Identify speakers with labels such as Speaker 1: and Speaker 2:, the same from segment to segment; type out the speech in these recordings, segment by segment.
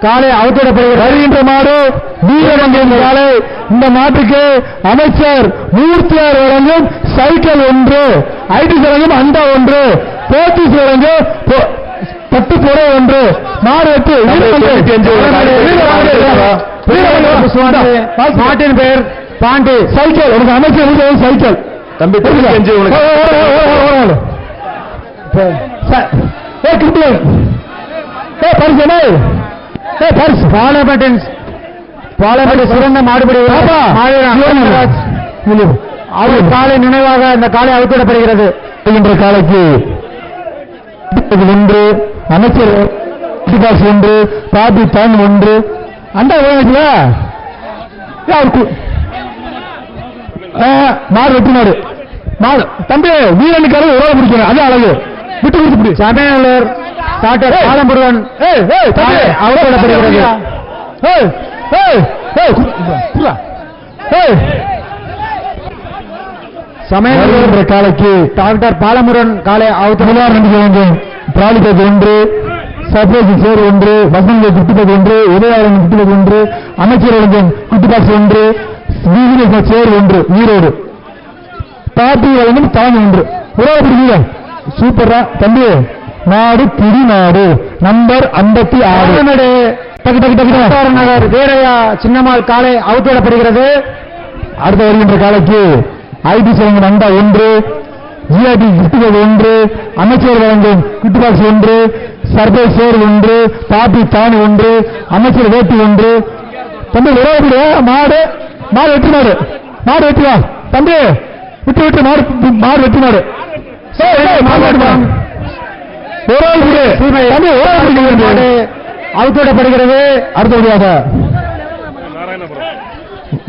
Speaker 1: காலை அவுத்திடப்படுகிறது. வருகின்ற மாடு வீரமங்கலம் காலை. இந்த மாட்டுக்கு அமைச்சர் மூர்த்தியார் வழங்கும் சைக்கிள் 1, ஐடி வழங்கும் அண்டா 1, போத்தீஸ் வழங்கும் பட்டு புடவை 1, மாடு 8 மாட்டின் பெயர் பாண்டி. சைக்கிள் உனக்கு அமைச்சர் சைக்கிள் தம்பி பரிசு பாலப்பட்டி சிறந்த மாடுபடி அவர் காலை நினைவாக இந்த காலை அவுத்திடப்படுகிறது. என்ற காலைக்கு 1, அமைச்சர் 1, பாபி தான் 1 அண்டா மாடு வெட்டி மாடு தம்பி வீரனுக்காக உறவு பிடிக்கணும். அது அழகு விட்டு கொடுத்து சமையலூர் டாக்டர் ஆலம்புருவன் அவுத்திடப்படுகிறது. சமையலூர் காலைக்கு டாக்டர் பாலமுருகன் காலை அவுத்திடப்படுகிறது. பிராலிபேட் 1, சர்பேசி சேர் 1, வசந்த குட்டிபேட் 1, உதயாளன் குட்டிபேட் 1, அமைச்சர் வழங்கும் குட்டிபாக்ஸ் 1, சேர் 1 ஈரோடு, பாட்டி வழங்கும் தாங்க 1 உறவு பிடிக்கல. சூப்பரா தம்பி நாடு பிடி நாடு நம்பர் 56 நகர் வீரையா சின்னம்மாள் காலை அவுத்திடப்படுகிறது. அடுத்த வருகின்ற காலைக்கு ஐடி வழங்கும் அண்டா 1, ஜிஆர்டி குட்டிபாக்ஸ் 1, அமைச்சர் வழங்கும் குட்டிபாக்ஸ் 1, சர்வே சேர் 1, பாப்பி தானி 1, அமைச்சர் வேட்டி 1. தம்பி உறவு மாடு வெட்டி மாடு வெட்டிவா தம்பி விட்டு மாடு வெட்டி மாடு அவுத்திடப்படுகிறது. அடுத்தபடியாக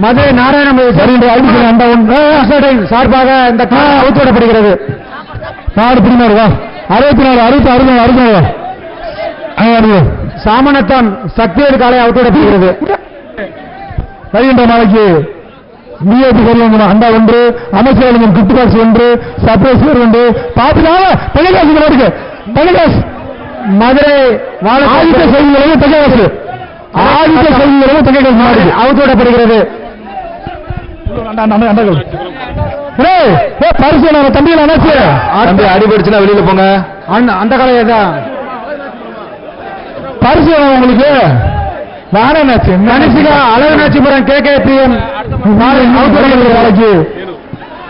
Speaker 1: மதுரை நாராயணபுரம் சார்பாக இந்த காலை அவுத்திடப்படுகிறது. மாடு பிடிமாறு வா 64 சாமனத்தான் சக்தியோடு காலை அவுத்திடப்படுகிறது. வருகின்ற நாளைக்கு பிஏபி வருவாங்க அண்டா 1, அமைச்சர் கிஃப்ட் பாக்ஸ் 1, சர்ப்ரைஸ் 1, பாத்தினால பெலகாஸ் மதுரை ஆதித்த செய்திகளும் பெலகாஸ் மாடு அவுத்திடப்படுகிறது. பரிசு தம்பியில் அணைச்சு அடிபடுச்சுன்னா வெளியில போங்க. அந்த கலையை தான் பரிசு உங்களுக்கு கணிசிகா அழகநாச்சிபுரம் KKPM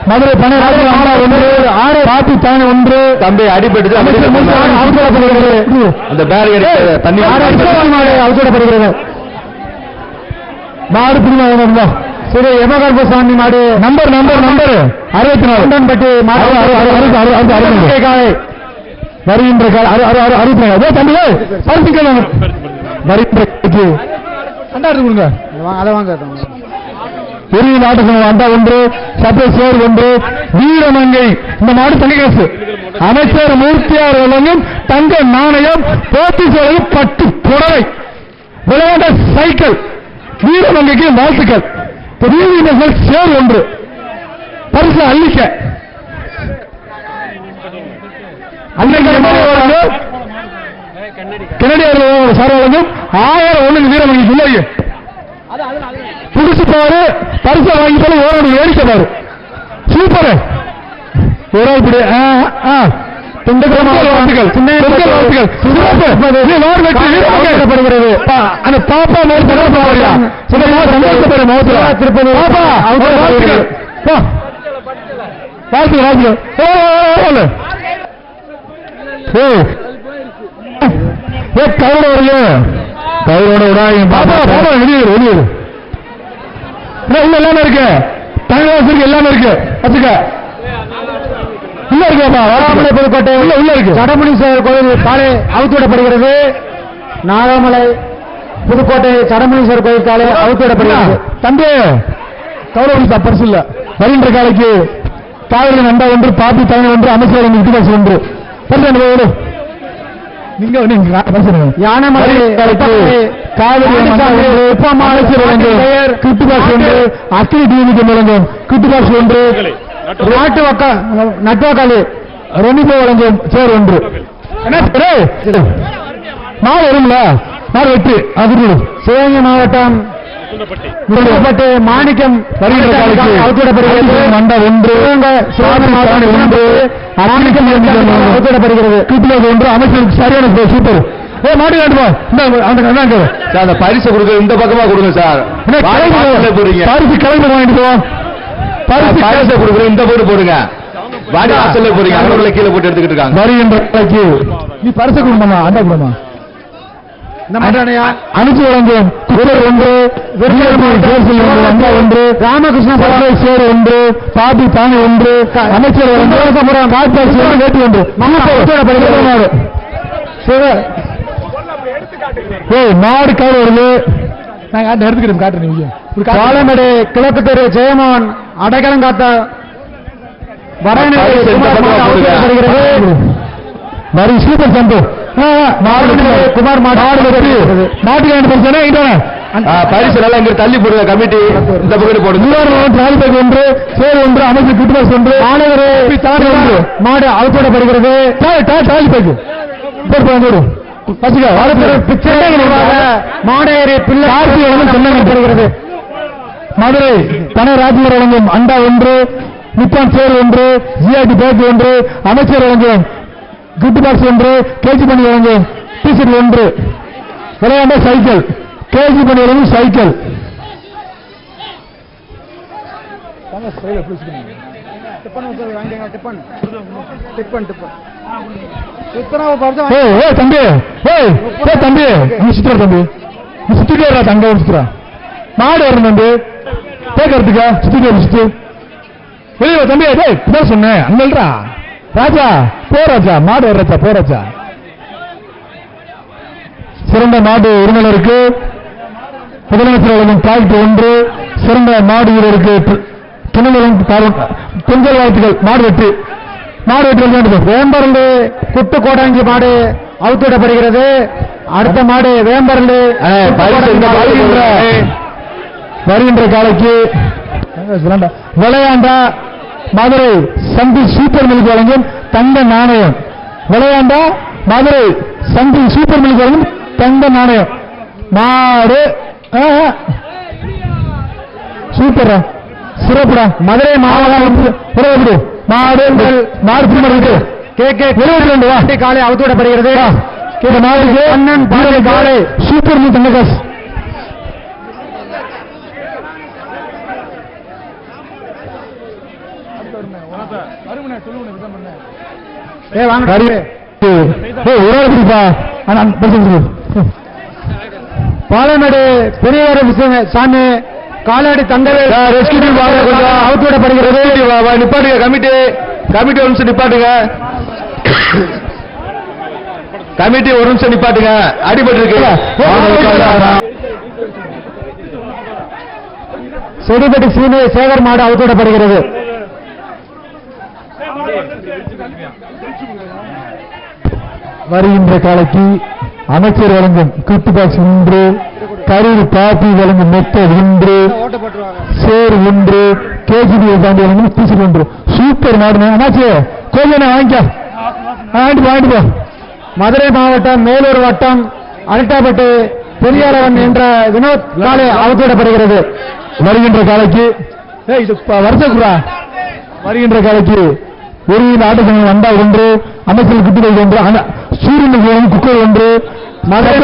Speaker 1: மதுரை 12 6 பாத்தி தானே 1 தம்பி அடிபட்டு அந்த பேரியர் தண்ணி அவுத்திடப்படுகிறது. மாடு பிடிமா சரி யமகர்பசாமி மாடு நம்பர் 64 பட்டி வருகின்ற தம்பி பெரிய நாட்டுக்கு அண்டா 1, சட்டை சேர் 1, வீரமங்கை இந்த மாடு தனிகாசு அமைச்சர் மூர்த்தியார் வழங்கும் தங்க நாணயம், போட்டி சேரும் பட்டு புடவை, விளையாட சைக்கிள், வீரமங்கைக்கு வாழ்த்துக்கள். பெரிய சேர் 1 பரிசு அள்ளிக்க கனடியர் சார் வழங்கும் 1000 வீரமங்கை சொல்லுங்க புடிச்சு பாரு பரிசை வாங்கி போல ஓரடி ஏடிக்க பாரு சூப்பர் அந்த பாப்பா கவுரோட விடாங்க பாப்பா பாப்பா வெளியூர் எல்லாமே இருக்கு தமிழக எல்லாமே இருக்கு வச்சுக்க உள்ள இருக்குப்பா வராமலை புதுக்கோட்டை உள்ள இருக்கு. சடமுனீஸ்வரர் கோயில் காலை அவுத்திடப்படுகிறது. நாகமலை புதுக்கோட்டை சடமுனீஸ்வரர் கோயில் காலை அவுத்திடப்படுகிறது. தம்பி கௌரவ பரிசு இல்ல வருகின்ற காலைக்கு காவிரி நண்டா 1, பாப்பி தலைமை 1, அமைச்சர் 1 பரிசு யானமலை காவிரி அக்கினி டிவிக்கு வழங்கும் கிட்டுபாக்ஸ் 1, நட்டுவாக்காளி ரெண்டு வழங்கும் சேர் 1 மாடு வரும்ல மாடு வெட்டு அது சிவகங்கை மாவட்டம் முருகப்பட்டு மாணிக்கம் அவுத்திடப்படுகிறது. மண்டா 1 சிவகங்கை மாவட்டம் 1 மாணிக்கம் அவுத்திடப்படுகிறது. கிருப்பிலோக 1 அமைச்சருக்கு சரியான சூப்பர். மாடு காட்டுவோம் அந்த பரிசு கொடுக்க இந்த பக்கமா கொடுங்க சார். பரிசு கிளம்பி வாங்கிட்டு போவோம். பரிசு கொடுக்குற இந்த போர்டு போடுங்க. வாடி வாசல்ல போறீங்க அவங்கள கீழே போட்டு எடுத்துக்கிட்டு இருக்காங்க. வருகின்ற நீ பரிசு கொடுமா அந்த கொடுமா அனுப்பி வழங்கும் குரல் 1 ராமகிருஷ்ண சேர் 1 பாபி தானி 1 அமைச்சர் வேட்டி 1 மாடு கையில் வருது. நாங்க எடுத்துக்கிட்டு காட்டுறேன். காலமேடு கிழக்கு தெரு ஜெயமோகன் அடைக்கலம் காத்த வரி சூப்பர் சம்பு குமார் பரிசு நல்லா இங்க தள்ளி போடுங்க. கமிட்டி இந்த பக்கம் போடுங்க. 1 சேர் 1 அமைச்சர் கிட்பாஸ் 1 மாணவர் மாடு அவுத்தோடப்படுகிறது. மதுரை பனை ராஜ்யர் வழங்கும் அண்டா 1 நிப்பான் சேர் 1 ஜிஆர்டி பேக் 1 அமைச்சர் வழங்கும் கிஃப்ட் பாக்ஸ் 1 கேஜி பண்ணி வழங்கும் டிஷர்ட் 1 விளையாண்ட சைக்கிள் கேஜி பண்ணி வழங்கும் சைக்கிள். தம்பி சுத்துறா தம்பி சுத்திட்டு தங்க சுத்துறா மாடு வரும் தம்பி கேட்கறதுக்கா சுத்திட்டு வெளியே தம்பி இதான் சொன்னேன் அங்கல்ரா ராஜா போராஜா மாடு வர்றச்சா போராஜா. சிறந்த மாடு உரிமையாளருக்கு முதலமைச்சர் வழங்கும் காய்க்கு 1 சிறந்த மாடு வீரருக்கு பொங்கல் வாழ்த்துக்கள். மாடு வெற்றி வேம்பரண்டு குட்டு கோடாங்கி மாடு அவுத்திடப்படுகிறது. அடுத்த மாடு வேம்பரண்டு வருகின்ற காலைக்கு விளையாண்டா மதுரை சந்தி சூப்பர் மில்க் வழங்கும் தங்க நாணயம். விளையாண்டா மதுரை சந்தி சூப்பர் மில்க் வழங்கும் தங்க நாணயம். மாடு சூப்பரா சிறப்புடா. மதுரை மாவட்டம் மாடு காலை அவுத்துவிடப்படுகிறது. காலை சூப்பர் மில்க் தங்க காசு. பாலமேடு பெரியவர் சாமி காலாடி தங்கவே அவுத்துவிடப்படுகிறது. நிப்பாட்டுங்க கமிட்டி ஒரு நிமிஷம் நிப்பாட்டுங்க. கமிட்டி ஒரு நிமிஷம் நிப்பாட்டுங்க. அடிபட்டு இருக்கு. செடிப்பட்டி சீனி சேகர் மாடு அவுத்துவிடப்படுகிறது. வருகின்ற காலைக்கு அமைச்சர் வழங்கும் கிஃப்ட் பாக்ஸ் 1 கரூர் பாப்பி வழங்கும் மெத்த 1 சேர் 1 கேஜிபி தாண்டி வழங்கும் டீச்சர் 1 சூப்பர் மாடு. அண்ணாச்சி கொஞ்சம் வாங்கிட்டு போ. மதுரை மாவட்டம் மேலூர் வட்டம் அல்டாப்பட்டு பெரியாரவன் என்ற வினோத் காலை அவுத்துவிடப்படுகிறது. வருகின்ற காலைக்கு வருகின்ற காலைக்கு ஒரு ஆட்டத்தில் வந்தா 1 அமைச்சர் கிட்டுகள் 1 சூரியன் குக்கர் 1 மதுரை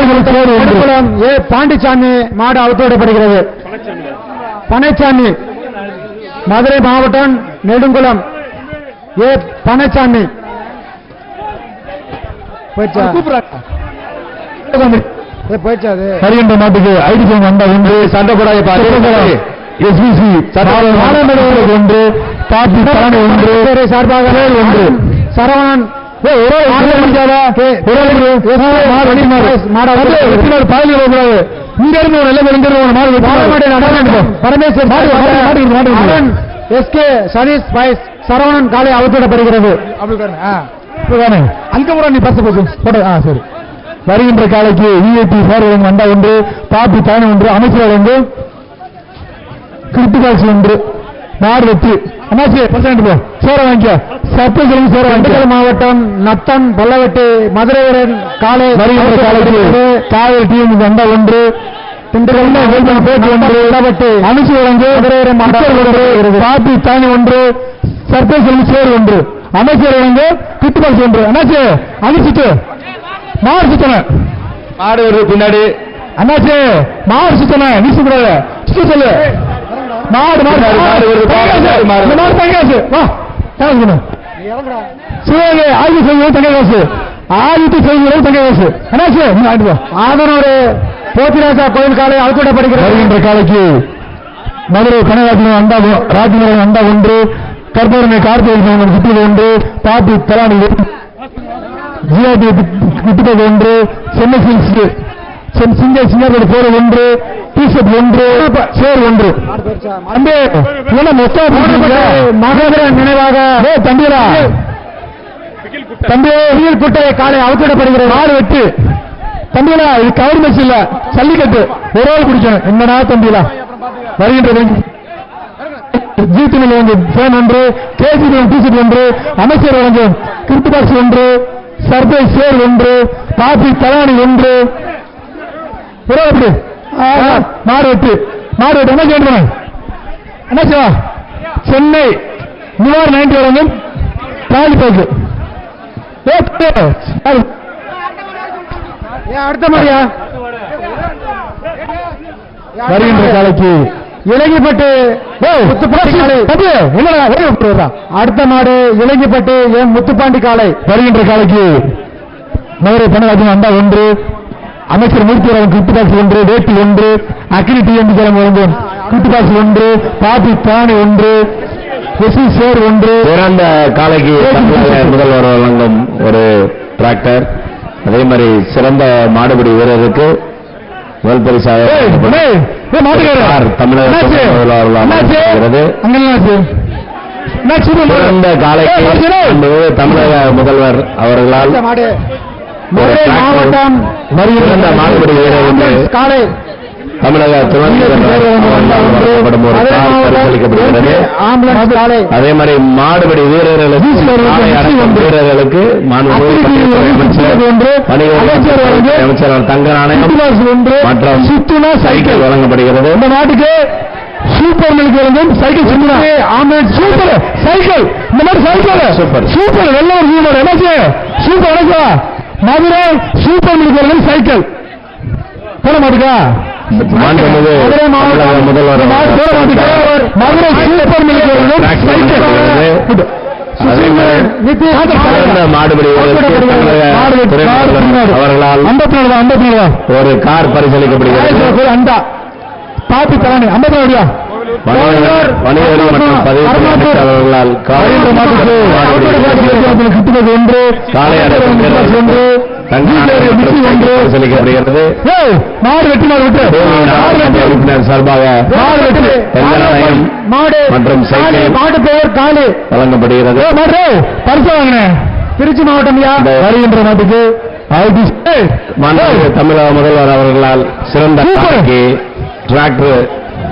Speaker 1: பாண்டிச்சாமி மாடு அவுத்துவிடப்படுகிறது. பனைச்சாமி மதுரை மாவட்டம் நெடுங்குளம் பனைச்சாமி வருகின்ற மாட்டுக்கு ஐடி வந்தா 1 சண்டை போடாத எஸ்பிசி 1 பாப்பி 1 சார்பாக 1 சரவணன் சரவணன் காலை அவுத்துவிடப்படுகிறது. அங்க கூட நீ பஸ் போட்டு சரி. வருகின்ற காலைக்கு விஐபி வந்தா 1 பாப்பி 1 அமைச்சர் 1 கிருத்திகாட்சி 1 மாடு வெற்றி. அண்ணாச்சி பர்சன்ட் போ சேர வாங்கிக்க. சர்ப்ரைஸ் சேர வாங்கிக்க. மாவட்டம் நத்தம் பல்லவட்டி மதுரை காலை வருகின்ற காலைக்கு காவல் டீம் வந்த ஒன்று பேச்சு ஒன்று இடப்பட்டு அனுசு வழங்கு பாப்பி தானி ஒன்று சர்ப்ரைஸ் சேர் ஒன்று அமைச்சர் வழங்கு கிட்டுபாஸ் ஒன்று. அண்ணாச்சி அனுசிட்டு மாடு சுத்தன மாடு வருது பின்னாடி. அண்ணாச்சி மாடு சுத்தன நீ சுத்தல சொல்லு மாடு மாடு மாடு தங்காசு வா சிவகங்கை ஆய்வு செய்வது தங்ககாசு ஆதித்து செய்வது தங்ககாசு. அண்ணாச்சி ஆதனோடு போத்திராஜா கோயில் காலை அவுக்கூடப்படுகிறது. வருகின்ற காலைக்கு மதுரை கனராஜன் அண்டா ராஜ்மோகன் அண்டா ஒன்று கற்பனை கார்த்திகை சுற்றுவது ஒன்று பாப்பி தலானி ஜிஆர்டி விட்டுவது ஒன்று சென்னை சில்ஸ் சிங்கப்பூர் போர் ஒன்று டிஷர்ட் ஒன்று சேர் ஒன்று. மகேந்திரன் நினைவாக தம்பிரா தம்பி குட்டையை காலை அவுத்திடப்படுகிறது. மாடு வெட்டு தம்பிலா இது கவர் மெஸ் இல்ல சல்லிக்கட்டு ஒரு ஆள் குடிக்கணும். என்னடா தம்பிலா வருகின்ற ஜீத்தினில் வந்து ஃபேன் ஒன்று கேஜி டிஷர்ட் ஒன்று அமைச்சர் வழங்கும் கிரிப்ட் பாக்ஸ் ஒன்று சர்ப்ரைஸ் சேர் ஒன்று பாப்பி தலானி ஒன்று மாடு வெட்டு மாடு வெட்டு. என்ன கேட்டு என்ன சென்னை நிவார் 90 வழங்கும் காலிப்பாக்கு அடுத்த மாதிரியா வருகின்ற காலைக்கு இலங்கிப்பட்டு அடுத்த மாடு இலங்கிப்பட்டு என் முத்துப்பாண்டி காலை. வருகின்ற காலைக்கு மதுரை பணராஜன் அண்டா ஒன்று அமைச்சர் மூர்த்திவரன் கிட்டுபாக்ஸ் ஒன்று வேட்டி ஒன்று அக்னி டிஎம்பி கிழமை வழங்கும் கிட்டுபாக்ஸ் ஒன்று பாப்பி தானி ஒன்று சேர் ஒன்று.
Speaker 2: பிறந்த காலைக்கு முதல்வர் வழங்கும் ஒரு டிராக்டர். அதே மாதிரி சிறந்த மாடுபிடி வீரருக்கு முதல் பரிசாக தமிழக சிறந்த காலைக்கு தமிழக முதல்வர் அவர்களால்
Speaker 1: மாவட்டம்
Speaker 2: சிறந்த மாடுபிடி வீரர் காலை தமிழக அதே மாதிரி மாடுபிடி வீரர்களுக்கு அமைச்சர் தங்க நாணயம் மற்றும் சுத்துனா சைக்கிள் வழங்கப்படுகிறது.
Speaker 1: இந்த நாட்டுக்கு சூப்பர் மில்க் வழங்கும் சைக்கிள் சூப்பர் சைக்கிள். இந்த மாதிரி சைக்கிள் சூப்பர் சூப்பர் நல்ல ஒரு சூப்பர் என்னாச்சு சூப்பர் வணக்கா மதுரை சூப்பர் மில்க் வழங்கும் சைக்கிள் போட மாட்டுக்கா
Speaker 2: முதல்வர்
Speaker 1: மதுரை சூப்பர் மில்க்
Speaker 2: மாடுபிடி அவர்களால்
Speaker 1: 54
Speaker 2: ஒரு கார் பரிசீலிக்கப்படுகிறது.
Speaker 1: அண்டா பாப்பி தலானி 54
Speaker 2: வணிகவரி மற்றும் பதிவுகளால்
Speaker 1: கிட்டுவது ஒன்று
Speaker 2: காலை ஒன்று பரிசீலிக்கப்படுகிறது.
Speaker 1: மாடு வெட்டி மாடு விட்டு
Speaker 2: உறுப்பினர் சார்பாக மற்றும்
Speaker 1: மாடு பெயர் காலி
Speaker 2: வழங்கப்படுகிறது.
Speaker 1: பரிசு வாங்கினேன் திருச்சி மாவட்டம் வருகின்ற நாட்டுக்கு
Speaker 2: தமிழக முதல்வர் அவர்களால் சிறந்த டிராக்டர்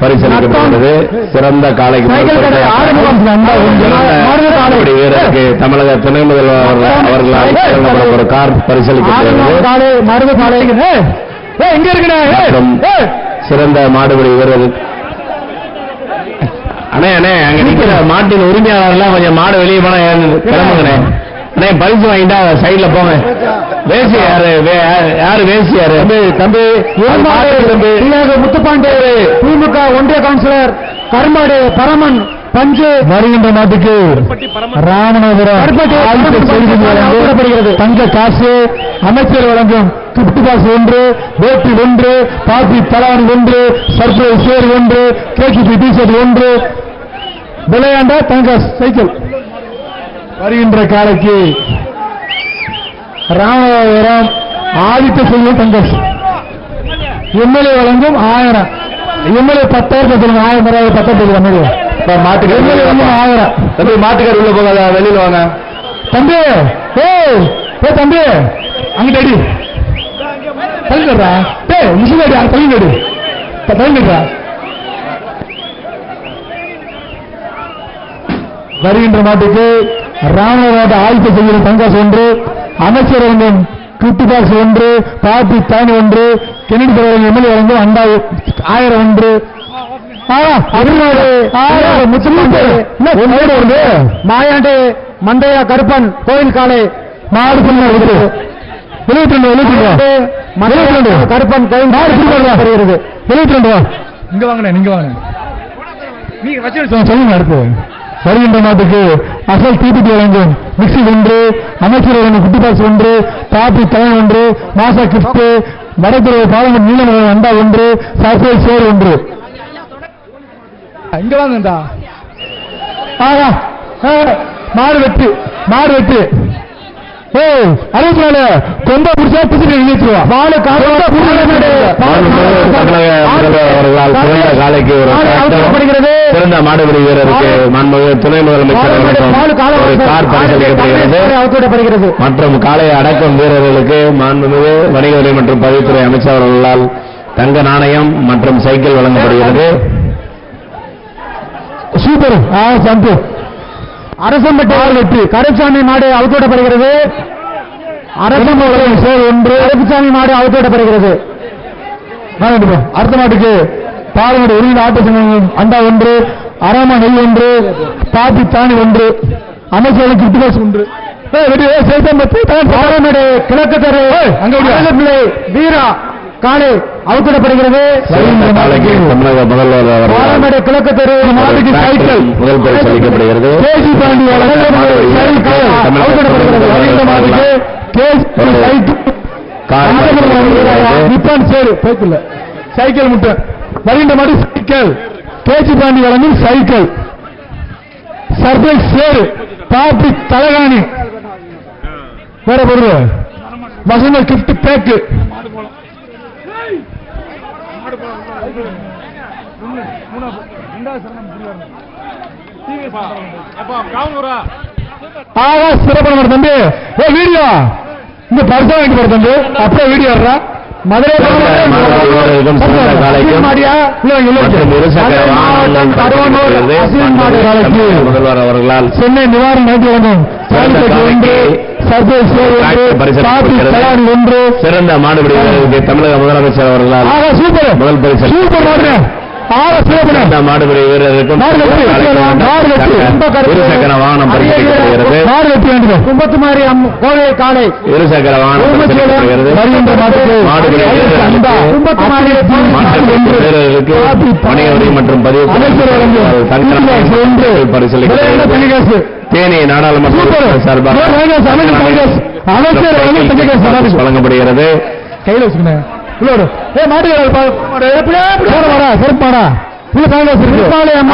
Speaker 2: பரிசீலிக்கப்படுகிறது. சிறந்த காலைக்கு வீரருக்கு தமிழக துணை முதல்வர் அவர்களால் ஒரு கார் பரிசீலிக்கப்படுகிறது. சிறந்த மாடுபிடி வீரர் அண்ணே அண்ணே அங்க நிக்கிற மாட்டின் உரிமையாளர்லாம் கொஞ்சம் மாடு வெளியே போனா கிளம்புங்கண்ணே. அண்ணே பரிசு வாங்கிட்டா சைட்ல போங்க. வேசி யாரு யாரு வேசி யாரு தம்பி
Speaker 1: முத்துப்பாண்டி திமுக ஒன்றிய கவுன்சிலர் கருமாடு பரமன் பஞ்சு. வருகின்ற நாட்டுக்கு ராமநாதபுரம் தங்க காசு அமைச்சர் வழங்கும் கிப்ட் பாஸ் ஒன்று வேட்டி ஒன்று பாப்பி தலான் ஒன்று சர்ப்ரைஸ் சேர் ஒன்று கேஜிபி டிஷர்ட் ஒன்று விளையாண்ட தங்க சைக்கிள். வருகின்ற காலைக்கு ராமநாதபுரம் ஆதித்த செல்வம் தங்கஸ் எம்எல்ஏ வழங்கும் 1000 எம்எல்ஏ 10,000 சொல்லுங்க 1000 10,000 எம்எல்ஏ மாட்டுக்கு 1000
Speaker 2: தம்பி மாட்டுக்கார் உள்ள போகாத வெளியில் வாங்க
Speaker 1: தம்பி. ஏ தம்பி அங்கிட்ட அடி தள்ளிடுறா தள்ளிடுறா வருகின்ற மாட்டுக்கு ராமநாத ஆய்வு செய்கிற தங்காசு ஒன்று, அமைச்சர் அரங்கம் கிஃப்ட் பாக்ஸ் ஒன்று, பாப்பி தானி ஒன்று, கெனடி தலைவர் எம்எல்ஏ அரங்கம் அண்டா 1000 ஒன்று, மாயாண்டு மந்தையா கருப்பன் கோயில் காலை மாடு 72 கருப்பன் கோயில் வருகிறது. 72 இங்க வாங்க, நீங்க வாங்க, நீங்க வச்சு சொல்லுங்க. அடுத்து வருகின்ற மாட்டுக்கு அசல் தீபிடி வழங்கும் மிக்சி ஒன்று, அமைச்சர் வழங்கும் குட்டி பாக்ஸ் ஒன்று, பாப்பி தலைவன் ஒன்று, மாசா கிஃப்ட், வடதுறை பாலமன் நீளம் அண்டா ஒன்று, சர்ப்ரைஸ் சேர் ஒன்று. இங்க வாங்க. மாடு வெட்டு 64 கொம்ப புடிச்சா பிடிச்சிட்டு நினைச்சுவா மாடு
Speaker 2: காலைக்கு ஒரு சிறந்த மாடுபிடி வீரருக்கு துணை முதலமைச்சர் கார் பரிசளிக்கப்படுகிறது. மற்றும் காலை அடக்கும் வீரர்களுக்கு மாண்புமிகு வணிகத்துறை மற்றும் பதிவுத்துறை அமைச்சர் அவர்களால் தங்க நாணயம் மற்றும் சைக்கிள் வழங்கப்படுகிறது.
Speaker 1: சூப்பர் சம்பு அரசம்பட்டி வெற்றி கருப்பசாமி மாடு அவுத்தோடப்படுகிறது. அரசம்பட்டி சேர் ஒன்று, கருப்பசாமி மாடு அவுத்தோடப்படுகிறது. அடுத்த மாட்டுக்கு பாலமேடு ஒருங்கிற ஆட்ட சங்கம் அண்டா ஒன்று, அராமா நெல் ஒன்று, பாப்பி தானி ஒன்று, அமைச்சர் கிஃப்ட் பாக்ஸ் ஒன்று. பாலமேடு கிழக்கு தெரு வீரா காலை அவுத்திடப்படுகிறது.
Speaker 2: தமிழக முதல்வர்
Speaker 1: பாலமேடு கிழக்கு தெரு மாட்டுக்கு சைக்கிள்
Speaker 2: முதல் பரிசு அளிக்கப்படுகிறது.
Speaker 1: கேசி பாண்டி சைக்கிள் முட்டை வருகின்ற மாடு சைக்கிள் கேசி பாண்டி வழங்கும் சைக்கிள் சர்ப்ரைஸ் சேரு பாப்பி தலகாணி வேற பொருள் வசந்த கிஃப்ட் பேக்கு சிறப்பான தம்பி வீடியோ இந்த பரிசா வாங்கிட்டு போற தம்பி அப்படியே வீடியோ மதுரை
Speaker 2: முதல்வர் அவர்களால்
Speaker 1: சென்னை நிவாரண ஒன்று
Speaker 2: சிறந்த மாடுபிடி தமிழக முதலமைச்சர் அவர்களால் சூப்பர் முதல் பரிசு மாடுபிடி வீரருக்கும் இருசக்கர வாகனம் பரிசளிக்கப்படுகிறது.
Speaker 1: கும்பத்துமாரி கோவை காலை
Speaker 2: இருசக்கர வாகனம் பரிசளிக்கப்படுகிறது. வீரர்களுக்கு வணிக வரி மற்றும் பதிவு பரிசளிக்கப்படுகிறது. தேனி நாடாளுமன்ற சார்பாக வழங்கப்படுகிறது.
Speaker 1: கையில் வச்சுக்கணும்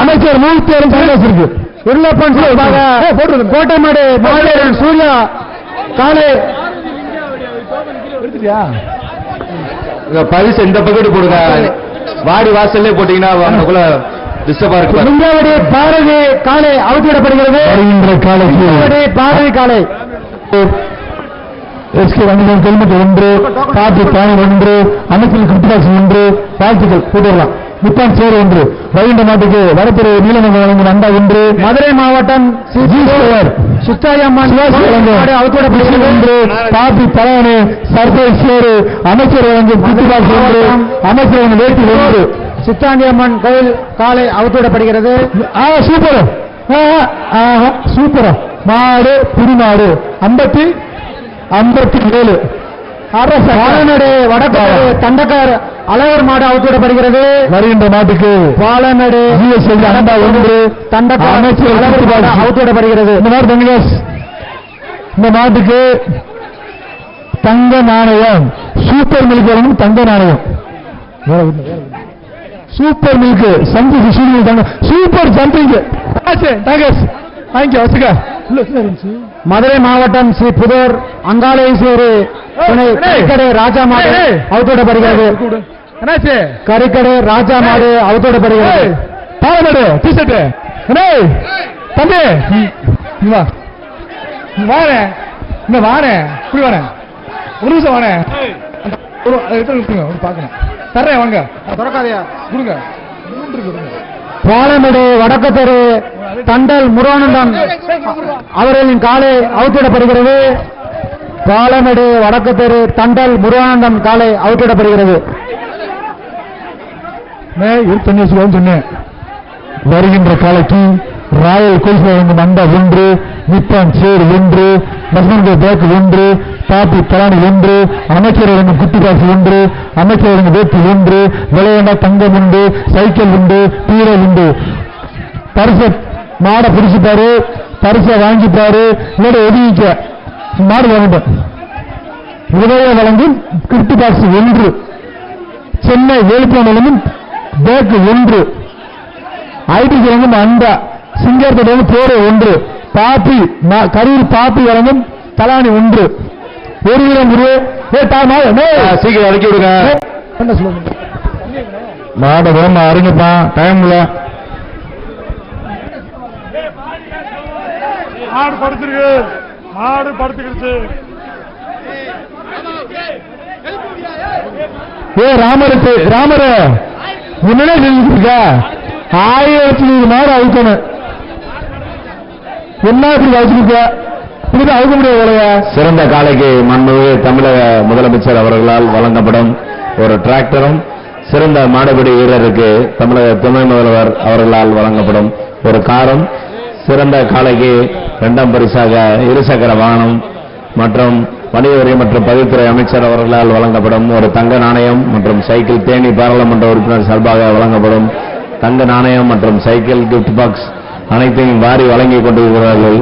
Speaker 1: அமைச்சர் இருக்கு கோட்டைமாடு சூர்யா காலை
Speaker 2: பரிசு இந்த பக்கெட்டு போடுங்க. வாடி வாசல்லே போட்டீங்கன்னா அவங்களுக்குள்ள டிஸ்டர்பா இருக்கு.
Speaker 1: பாரதி காலை அவுத்திடப்படுகிறது. பாரதி காலை எஸ்கே ரங்கன் ஹெல்மெட் ஒன்று, காற்று பானை ஒன்று, அமைச்சர் கிஃப்ட் ஒன்று, வாழ்த்துக்கள் கூட்டலாம். முப்பான் சேர் ஒன்று, வைகுண்ட மாட்டுக்கு வடத்துறை நீலமங்க வழங்கும் அண்டா ஒன்று, மதுரை மாவட்டம் சுத்தாயம்மன் ஒன்று, பாப்பி பழனி சர்ப்ரைஸ் சேரு, அமைச்சர் வழங்கும் கிஃப்ட் பாக்ஸ் ஒன்று, அமைச்சர் வேட்டி ஒன்று, சித்தாண்டியம்மன் கோயில் காலை அவுத்திடப்படுகிறது. சூப்பர் சூப்பரா மாடு புரிமாடு 57 பாலநடை வடக்கு தண்டக்கார் அழகர் மாடு அவுத்திடப்படுகிறது. வருகின்ற மாட்டுக்கு பாலநடை அண்டா ஒன்று, தண்டக்கார் அமைச்சர் அவுத்திடப்படுகிறது. இந்த மாட்டுக்கு தங்க நாணயம் சூப்பர் மில்க் வழங்கும் தங்க நாணயம். சூப்பர் மில்க் சந்திக்கு சூப்பர் ஜம்பிங் மதுரை மாவட்டம் ஸ்ரீ புதூர் அங்காளேஸ்வரி கரிக்கடை ராஜா மாடு அவுத்தோடப்படுகிறது. கரிக்கடை ராஜா மாடு அவுத்தோடப்படுகிறது. பாலநாடு டிஷர்ட் தம்பி வாரேன் இப்படி வரேன் ஒரு நிமிஷம் வரேன் பாக்கணும் தர்றேன் வாங்க திறக்காதையா கொடுங்க. பாலமேடு வடக்கு தெரு தண்டல் முருகானந்தம் அவர்களின் காலை அவுத்திடப்படுகிறது. பாலமேடு வடக்கு தெரு தண்டல் முருகானந்தம் காலை அவுத்திடப்படுகிறது. சொன்னேன் வருகின்ற காலைக்கு ராயல் கோல்ஸ் வழங்கும் அண்டா 1, நிப்பான் சேர் 1, பசங்க பேக் 1, பாப்பி பலானி 1, அமைச்சர் வழங்கும் குட்டி காசு 1, அமைச்சர் வழங்கும் வேட்டி 1, விளையாண்டா தங்கம் உண்டு, சைக்கிள் உண்டு, பீரை உண்டு. பரிசை மாடை பிடிச்சிப்பாரு, பரிசை வாங்கிப்பாரு, இல்ல ஒதுங்கிக்க மாடு வாங்கிட்டேன். விளைய வழங்கும் குட்டி காசு 1, சென்னை வேலுப்பான் வழங்கும் பேக்கு 1, ஐடிசி வழங்கும் அண்டா, சிங்கப்பூர் போர் 1, பாப்பி கரூர் பாப்பி வழங்கும் தலானி 1. 1 கிலோ சீக்கிரம் அடக்கி விடுங்க. என்ன சொல்லுங்க மாட வேமா அறிங்கப்பா, டைம்ல
Speaker 3: மாடு படுத்துக்கிடுச்சு.
Speaker 1: ராமர என்ன செஞ்சுருக்க? 1000 மாடு அவுக்கணும். என்ன இப்படி வச்சிருக்க? இப்படி அவுக்க முடியாது.
Speaker 2: சிறந்த காலைக்கு மாண்புமிகு தமிழக முதலமைச்சர் அவர்களால் வழங்கப்படும் ஒரு டிராக்டரும், சிறந்த மாடுபிடி வீரருக்கு தமிழக துணை முதல்வர் அவர்களால் வழங்கப்படும் ஒரு காரும், சிறந்த காலைக்கு 2ஆம் பரிசாக இருசக்கர வாகனம் மற்றும் வணிக வரி மற்றும் பதிவுத்துறை அமைச்சர் அவர்களால் வழங்கப்படும் ஒரு தங்க நாணயம் மற்றும் சைக்கிள், தேனி பாராளுமன்ற உறுப்பினர் சார்பாக வழங்கப்படும் தங்க நாணயம் மற்றும் சைக்கிள் கிஃப்ட் பாக்ஸ் அனைத்தையும் வாரி வழங்கிக் கொண்டிருக்கிறார்கள்.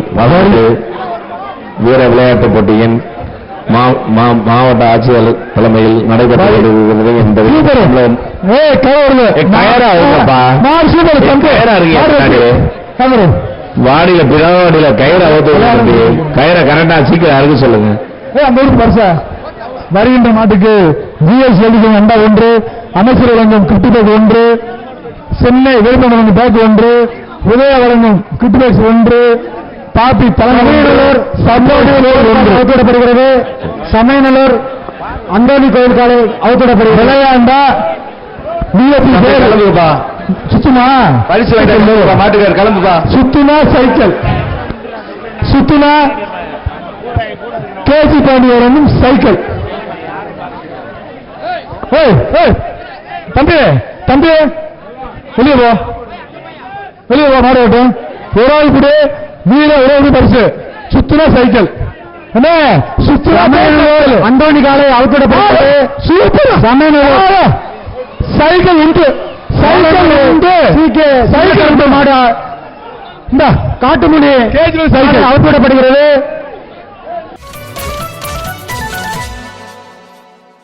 Speaker 2: வீர விளையாட்டுப் போட்டியின் மாவட்ட ஆட்சியர் தலைமையில் நடைபெற்று வருகிறது என்பது வாடியில பிறவாடியில கயிறு அவுத்து கயிறை கரெக்டா சீக்கிரம் அறுக்க சொல்லுங்க.
Speaker 1: வருகின்ற மாட்டுக்கு ஜிஎஸ் எழுதும் அண்டா 1, அமைச்சர் வழங்கும் கிஃப்ட் பேக் 1, சென்னை வேலுப்பான் வழங்கும் பேக் 1, உதய வழங்கும் கிஃப்ட் பேக்ஸ் 1, பாப்பி தலைமையினர் அவுத்திடப்படுகிறது. சமயநல்லூர் அந்தோணி கோயில் காலை அவுத்திடப்படுகிறது. விளையாண்டா சுத்துமா
Speaker 2: பரிசு மாட்டுக்கார் கிளம்புப்பா.
Speaker 1: சுத்துமா சைக்கிள், சுத்துமா கேஜி பாண்டி வரும் சைக்கிள். தம்பி தம்பி வெளியே போ, வெளியே போ. மாடு ஓட்டும் ஒரு ஆள் கூட வீர ஒரு பரிசு. சுத்துனா சைக்கிள் என்ன சுத்துனா அந்தோணி காலை அவுத்திடப்படுகிறது. சூப்பர் சமயநல்லூர் சைக்கிள் உண்டு, சைக்கிள் உண்டு, சைக்கிள் உண்டு. மாடா இந்த காட்டுமணி சைக்கிள் அவுத்திடப்படுகிறது.